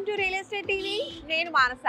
To real estate TV. నేను మానస.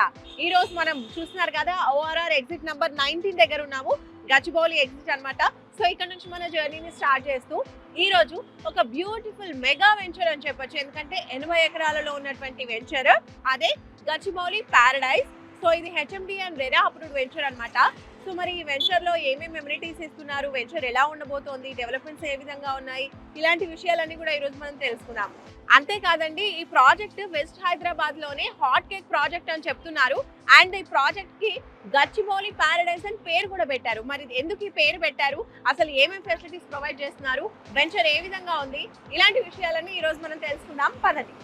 ఈ రోజు మనం చూస్తున్నారు కదా ఓఆర్ఆర్ ఎగ్జిట్ నంబర్ 19 దగ్గర ఉన్నాము. గచ్చిబౌలి ఎగ్జిట్ అన్నమాట. సో ఇక్కడ నుంచి మన జర్నీని స్టార్ట్ చేస్తూ ఈ రోజు ఒక బ్యూటిఫుల్ మెగా వెంచర్ అని చెప్పొచ్చు. ఎందుకంటే 80 ఎకరాలలో ఉన్నటువంటి వెంచర్ అదే గచ్చిబౌలి ప్యారడైజ్. సో ఇది HMD and RERA approved venture అన్నమాట. సో మరి ఈ వెంచర్ లో ఏమేమి ఎమ్యూనిటీస్ ఇస్తున్నారు, వెంచర్ ఎలా ఉండబోతోంది, డెవలప్మెంట్స్ ఏ విధంగా ఉన్నాయి, ఇలాంటి విషయాలన్నీ కూడా ఈ రోజు మనం తెలుసుకుందాం. అంతేకాదండి, ఈ ప్రాజెక్ట్ వెస్ట్ హైదరాబాద్ లోనే హాట్ కేక్ ప్రాజెక్ట్ అని చెప్తున్నారు. అండ్ ఈ ప్రాజెక్ట్ కి గచ్చిబౌలి ప్యారడైజ్ అని పేరు కూడా పెట్టారు. మరి ఎందుకు ఈ పేరు పెట్టారు, అసలు ఏమేమి ఫెసిలిటీస్ ప్రొవైడ్ చేస్తున్నారు, వెంచర్ ఏ విధంగా ఉంది, ఇలాంటి విషయాలన్నీ ఈ రోజు మనం తెలుసుకుందాం పదండి.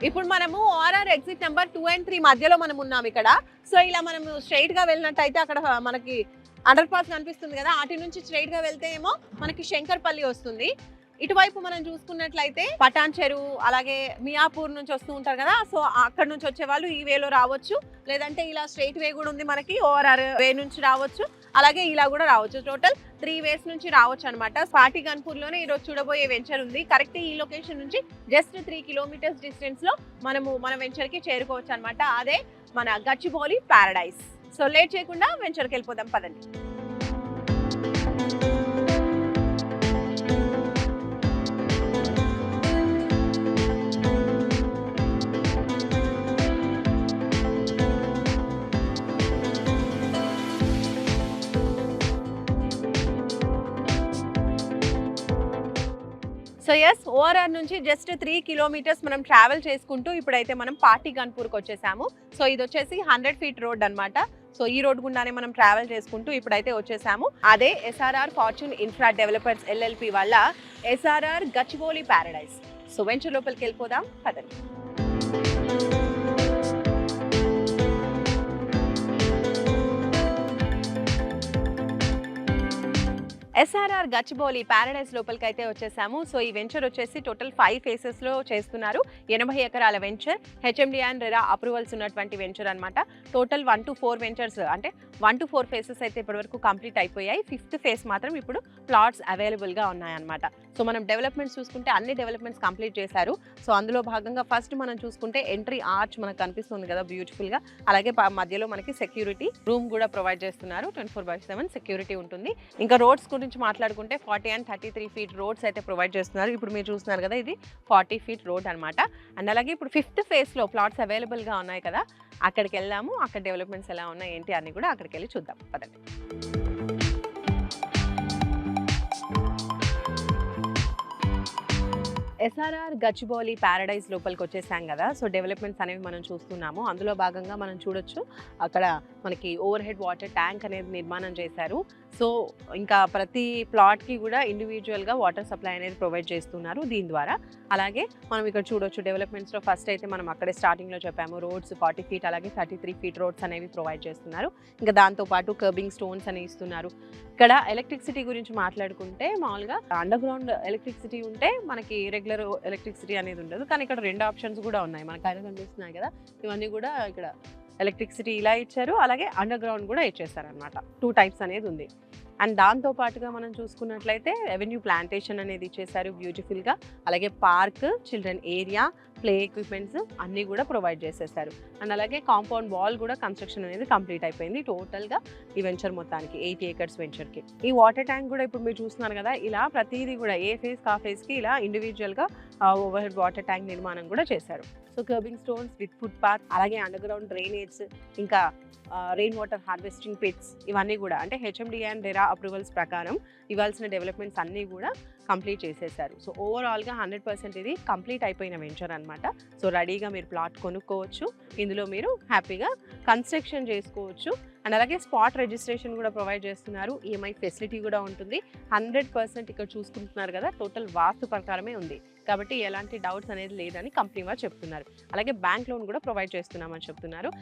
ఇప్పుడు మనము ఓఆర్ఆర్ ఎగ్జిట్ నెంబర్ 2 and 3 మధ్యలో మనం ఉన్నాం ఇక్కడ. సో ఇలా మనం స్ట్రైట్ గా వెళ్ళినట్టయితే అక్కడ మనకి అండర్ పాస్ కనిపిస్తుంది కదా, అటు నుంచి స్ట్రైట్ గా వెళ్తే ఏమో మనకి శంకర్పల్లి వస్తుంది. ఇటువైపు మనం చూసుకున్నట్లయితే పటాన్ చెరువు, అలాగే మియాపూర్ నుంచి వస్తూ ఉంటారు కదా, సో అక్కడ నుంచి వచ్చే వాళ్ళు ఈ వేలో రావచ్చు, లేదంటే ఇలా స్ట్రైట్ వే కూడా ఉంది మనకి, ఓఆర్ఆర్ వే నుంచి రావచ్చు, అలాగే ఇలా కూడా రావచ్చు. టోటల్ 3 వేస్ నుంచి రావచ్చు అనమాట. పాటి గన్పూర్ లోనే ఈరోజు చూడబోయే వెంచర్ ఉంది. కరెక్ట్ ఈ లొకేషన్ నుంచి జస్ట్ 3 kilometers డిస్టెన్స్ లో మనము మన వెంచర్ కి చేరుకోవచ్చు అనమాట. అదే మన గచ్చిబౌలి ప్యారడైజ్. సో లేట్ చేయకుండా వెంచర్కి వెళ్ళిపోదాం పదండి. సో ఎస్, ఓఆర్ఆర్ నుంచి జస్ట్ 3 kilometers మనం ట్రావెల్ చేసుకుంటూ ఇప్పుడైతే మనం పాటి గన్పూర్కి వచ్చేసాము. సో ఇది వచ్చేసి 100 feet రోడ్ అనమాట. సో ఈ రోడ్ గుండానే మనం ట్రావెల్ చేసుకుంటూ ఇప్పుడైతే వచ్చేసాము. అదే SRR fortune infra developers LLP వల్ల SRR Gachibowli paradise. So venture లోపలికి వెళ్ళిపోదాం పదండి. ఎస్ఆర్ఆర్ గచ్చిబౌలి ప్యారడైజ్ లోపలికి అయితే వచ్చేసాము. సో ఈ వెంచర్ వచ్చేసి టోటల్ 5 phases లో చేస్తున్నారు. 80 ఎకరాల venture, HMD and RERA approvals ఉన్నటువంటి వెంచర్ అనమాట. టోటల్ 1 to 4 వెంచర్స్, అంటే 1 to 4 phases అయితే ఇప్పటివరకు కంప్లీట్ అయిపోయాయి. 5th phase మాత్రం ఇప్పుడు ప్లాట్స్ అవైలబుల్గా ఉన్నాయన్నమాట. సో మనం డెవలప్మెంట్స్ చూసుకుంటే అన్ని డెవలప్మెంట్స్ కంప్లీట్ చేశారు. సో అందులో భాగంగా ఫస్ట్ మనం చూసుకుంటే ఎంట్రీ ఆర్చ్ మనకు కనిపిస్తుంది కదా బ్యూటిఫుల్గా, అలాగే మధ్యలో మనకి సెక్యూరిటీ రూమ్ కూడా ప్రొవైడ్ చేస్తున్నారు. 24/7 సెక్యూరిటీ ఉంటుంది. ఇంకా రోడ్స్ గురించి మాట్లాడుకుంటే 40 and 33 feet రోడ్స్ అయితే ప్రొవైడ్ చేస్తున్నారు. ఇప్పుడు మీరు చూస్తున్నారు కదా, ఇది 40 feet రోడ్ అనమాట. అండ్ అలాగే ఇప్పుడు 5th phase లో ప్లాట్స్ అవైలబుల్గా ఉన్నాయి కదా, అక్కడికి వెళ్దాము. అక్కడ డెవలప్మెంట్స్ ఎలా ఉన్నాయి ఏంటి అని కూడా అక్కడికి వెళ్ళి చూద్దాం పదండి. ఎస్ఆర్ఆర్ గచ్చిబౌలి ప్యారడైజ్ లోపలికి వచ్చేసాం కదా. సో డెవలప్మెంట్స్ అనేవి మనం చూస్తున్నాము. అందులో భాగంగా మనం చూడొచ్చు, అక్కడ మనకి ఓవర్ హెడ్ వాటర్ ట్యాంక్ అనేది నిర్మాణం చేశారు. సో ఇంకా ప్రతి ప్లాట్కి కూడా ఇండివిజువల్గా వాటర్ సప్లై అనేది ప్రొవైడ్ చేస్తున్నారు దీని ద్వారా. అలాగే మనం ఇక్కడ చూడొచ్చు డెవలప్మెంట్స్లో ఫస్ట్ అయితే మనం అక్కడే స్టార్టింగ్లో చెప్పాము, రోడ్స్ 40 feet అలాగే 33 feet రోడ్స్ అనేవి ప్రొవైడ్ చేస్తున్నారు. ఇంకా దాంతోపాటు కర్బింగ్ స్టోన్స్ అనేవి ఇస్తున్నారు. ఇక్కడ ఎలక్ట్రిసిటీ గురించి మాట్లాడుకుంటే మామూలుగా అండర్ గ్రౌండ్ ఎలక్ట్రిసిటీ ఉంటే మనకి రెగ్యులర్ ఎలక్ట్రిసిటీ అనేది ఉండదు, కానీ ఇక్కడ 2 ఆప్షన్స్ కూడా ఉన్నాయి. మనకు ఆయన కనిపిస్తున్నాయి కదా, ఇవన్నీ కూడా ఇక్కడ ఎలక్ట్రిసిటీ ఇలా ఇచ్చారు, అలాగే అండర్ గ్రౌండ్ కూడా ఇచ్చేస్తారనమాట. 2 types అనేది ఉంది. అండ్ దాంతో పాటుగా మనం చూసుకున్నట్లయితే రెవెన్యూ ప్లాంటేషన్ అనేది ఇచ్చేసారు బ్యూటిఫుల్గా, అలాగే park, children area, play equipments అన్నీ కూడా ప్రొవైడ్ చేసేసారు. అండ్ అలాగే కాంపౌండ్ వాల్ కూడా కన్స్ట్రక్షన్ అనేది కంప్లీట్ అయిపోయింది టోటల్గా ఈ వెంచర్ మొత్తానికి, 80 acres వెంచర్కి. ఈ వాటర్ ట్యాంక్ కూడా ఇప్పుడు మీరు చూస్తున్నారు కదా, ఇలా ప్రతిదీ కూడా ఏ ఫేజ్ కా ఫేజ్కి ఇలా ఇండివిజువల్గా ఓవర్ హెడ్ వాటర్ ట్యాంక్ నిర్మాణం కూడా చేశారు. So kerbing stones with foot path, అలాగే అండర్ గ్రౌండ్ డ్రైనేజ్, ఇంకా రెయిన్ వాటర్ హార్వెస్టింగ్ పిట్స్, ఇవన్నీ కూడా అంటే హెచ్ఎండి అండ్ రెరా అప్రూవల్స్ ప్రకారం ఇవ్వాల్సిన డెవలప్మెంట్స్ అన్నీ కూడా కంప్లీట్ చేసేసారు. సో ఓవరాల్గా 100% ఇది కంప్లీట్ అయిపోయిన వెంచర్ అనమాట. సో రెడీగా మీరు ప్లాట్ కొనుక్కోవచ్చు, ఇందులో మీరు హ్యాపీగా కన్స్ట్రక్షన్ చేసుకోవచ్చు. అండ్ అలాగే స్పాట్ రిజిస్ట్రేషన్ కూడా ప్రొవైడ్ చేస్తున్నారు. ఈఎంఐ ఫెసిలిటీ కూడా ఉంటుంది. 100% ఇక్కడ చూసుకుంటున్నారు కదా, టోటల్ వాస్తు ప్రకారమే ఉంది కాబట్టి ఎలాంటి డౌట్స్ అనేది లేదని కంపెనీ వారు చెప్తున్నారు. అలాగే బ్యాంక్ లోన్ కూడా ప్రొవైడ్ చేస్తున్నామని చెప్తున్నారు.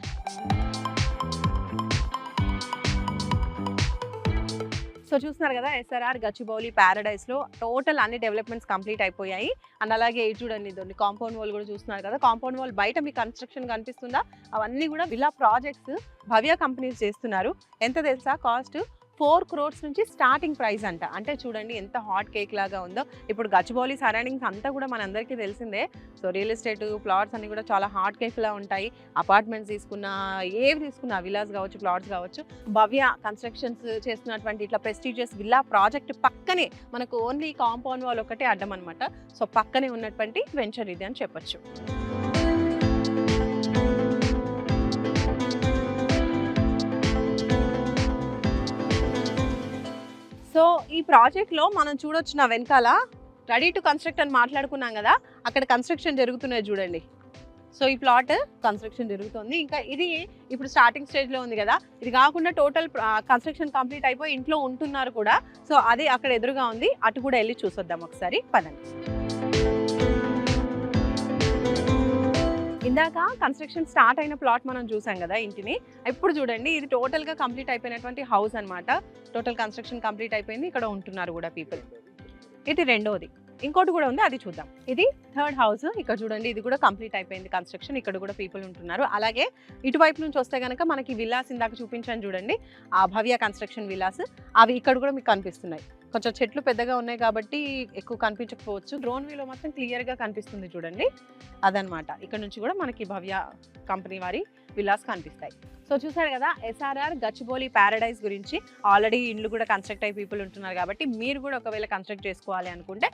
సో చూస్తున్నారు కదా ఎస్ఆర్ఆర్ గచ్చిబౌలి ప్యారడైస్లో టోటల్ అన్ని డెవలప్మెంట్స్ కంప్లీట్ అయిపోయాయి. అండ్ అలాగే ఇది చూడండి, ఇదండి కాంపౌండ్ వాల్ కూడా చూస్తున్నారు కదా. కాంపౌండ్ వాల్ బయట మీకు కన్స్ట్రక్షన్ కనిపిస్తుందా, అవన్నీ కూడా విల్లా ప్రాజెక్ట్స్ భవ్య కంపెనీస్ చేస్తున్నారు. ఎంత తెలుసా కాస్ట్? 4 crores నుంచి స్టార్టింగ్ ప్రైస్ అంట. అంటే చూడండి ఎంత హాట్ కేక్ లాగా ఉందో. ఇప్పుడు గచ్చిబౌలి సరౌండింగ్స్ అంతా కూడా మనందరికీ తెలిసిందే. సో రియల్ ఎస్టేట్ ప్లాట్స్ అన్ని కూడా చాలా హాట్ కేక్లా ఉంటాయి. అపార్ట్మెంట్స్ తీసుకున్నా, ఏవి తీసుకున్నా, విల్లాస్ కావచ్చు, ప్లాట్స్ కావచ్చు, భవ్య కన్స్ట్రక్షన్స్ చేస్తున్నటువంటి ఇట్లా ప్రెస్టీజియస్ విల్లా ప్రాజెక్ట్ పక్కనే మనకు ఓన్లీ కాంపౌండ్ వాల్ ఒకటే అడ్డం అనమాట. సో పక్కనే ఉన్నటువంటి వెంచర్ ఇది అని చెప్పొచ్చు. సో ఈ ప్రాజెక్ట్లో మనం చూడొచ్చు, నా వెనకాల రెడీ టు కన్స్ట్రక్ట్ అని మాట్లాడుకున్నాం కదా, అక్కడ కన్స్ట్రక్షన్ జరుగుతున్నది చూడండి. సో ఈ ప్లాట్ కన్స్ట్రక్షన్ జరుగుతుంది. ఇంకా ఇది ఇప్పుడు స్టార్టింగ్ స్టేజ్లో ఉంది కదా, ఇది కాకుండా టోటల్ కన్స్ట్రక్షన్ కంప్లీట్ అయిపోయి ఇంట్లో ఉంటున్నారు కూడా. సో అది అక్కడ ఎదురుగా ఉంది, అటు కూడా వెళ్ళి చూసొద్దాం ఒకసారి, పదండి. ఇందాక కన్స్ట్రక్షన్ స్టార్ట్ అయిన ప్లాట్ మనం చూసాం కదా ఇంటిని. ఇప్పుడు చూడండి, ఇది టోటల్గా కంప్లీట్ అయిపోయినటువంటి హౌస్ అనమాట. టోటల్ కన్స్ట్రక్షన్ కంప్లీట్ అయిపోయింది, ఇక్కడ ఉంటున్నారు కూడా పీపుల్. ఇది రెండోది, ఇంకోటి కూడా ఉంది, అది చూద్దాం. ఇది థర్డ్ హౌస్. ఇక్కడ చూడండి, ఇది కూడా కంప్లీట్ అయిపోయింది కన్స్ట్రక్షన్, ఇక్కడ కూడా పీపుల్ ఉంటున్నారు. అలాగే ఇటువైపు నుంచి వస్తే కనుక మనకి విల్లాస్ ఇందాక చూపించాను చూడండి, ఆ భవ్య కన్స్ట్రక్షన్ విల్లాస్, అవి ఇక్కడ కూడా మీకు కనిపిస్తున్నాయి. కొంచెం చెట్లు పెద్దగా ఉన్నాయి కాబట్టి ఎక్కువ కనిపించకపోవచ్చు. డ్రోన్ వ్యూలో మాత్రం క్లియర్గా కనిపిస్తుంది చూడండి, అదనమాట. ఇక్కడ నుంచి కూడా మనకి భవ్య కంపెనీ వారి విల్లాస్ కనిపిస్తాయి. సో చూసారు కదా ఎస్ఆర్ఆర్ గచ్చిబౌలి ప్యారడైస్ గురించి. ఆల్రెడీ ఇండ్లు కూడా కన్స్ట్రక్ట్ అయ్యి పీపుల్ ఉంటున్నారు కాబట్టి మీరు కూడా ఒకవేళ కన్స్ట్రక్ట్ చేసుకోవాలి అనుకుంటే